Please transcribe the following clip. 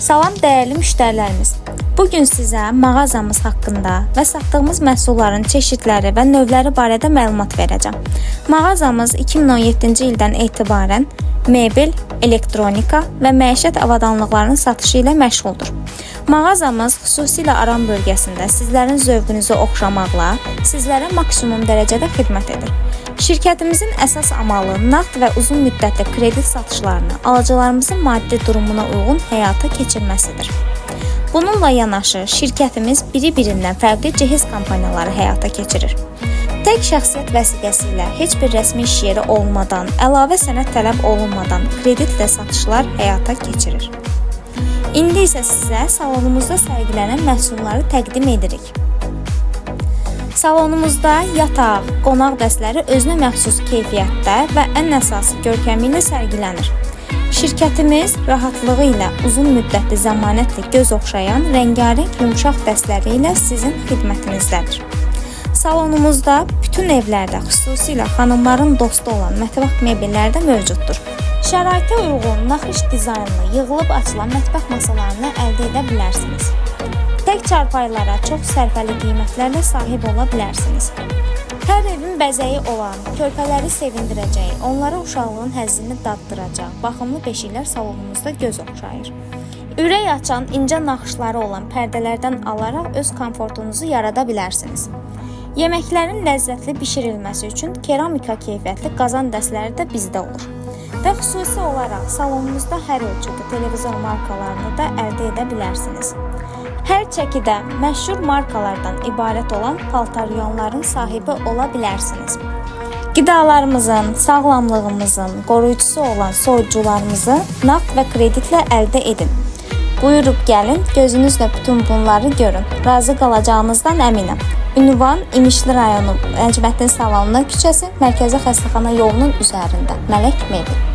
Salam dəyərli müştərilərimiz. Bugün sizə mağazamız haqqında və satdığımız məhsulların çeşidləri və növləri barədə məlumat verəcəm. Mağazamız 2017-ci ildən etibarən mebel, elektronika və məişət avadanlıqlarının satışı ilə məşğuldur. Mağazamız xüsusilə Aran bölgəsində sizlərin zövqünüzü oxşamaqla sizlərə maksimum dərəcədə xidmət edir. Şirkətimizin əsas amalı nağd və uzun müddətli kredit satışlarını alıcılarımızın maddi durumuna uyğun həyata keçirməsidir. Bununla yanaşı, şirkətimiz biri-birindən fərqli cehiz kampaniyaları həyata keçirir. Tək şəxsiyyət vəsiqəsi ilə heç bir rəsmi iş yeri olmadan, əlavə sənəd tələb olunmadan kreditlə satışlar həyata keçirir. İndi isə sizə salonumuzda sərgilənən məhsulları təqdim edirik. Salonumuzda yataq, qonaq dəstləri özünə məxsus keyfiyyətdə və ən əsası görkəmi ilə sərgilənir. Şirkətimiz rahatlığı ilə uzun müddətli zəmanətli göz oxşayan rəngarəng yumşaq dəstləri ilə sizin xidmətinizdədir. Salonumuzda bütün evlərdə, xüsusilə xanımların dostu olan mətbəx mebelləri də mövcuddur. Şəraitə uyğun naxış dizaynlı, yığılıb açılan mətbəx masalarını əldə edə bilərsiniz. Tək çarpaylara çox sərfəli qiymətlərlə sahib ola bilərsiniz. Hər evin bəzəyi olan, körpələri sevindirəcək, onlara uşaqlığın həzzini daddıracaq baxımlı beşiklər salonumuzda göz oxşayır. Ürək açan incə naxışları olan pərdələrdən alaraq öz komfortunuzu yarada bilərsiniz. Yeməklərin ləzzətli bişirilməsi üçün keramika keyfiyyətli qazan dəstləri də bizdə olur. Və xüsusi olaraq salonumuzda hər ölçüdə televizor markalarını da əldə edə bilərsiniz. Hər çəkidə məşhur markalardan ibarət olan paltaryonların sahibi ola bilərsiniz. Qidalarımızın, sağlamlığımızın qoruyucusu olan soyucularımızı nağd və kreditlə əldə edin. Buyurub gəlin, gözünüzlə bütün bunları görün. Razı qalacağınızdan əminəm. Ünvan İmişli rayonu Nəcməddin Salonuna küçəsi, Mərkəzi Xəstəxana yolunun üzərində. Mələk Mebel.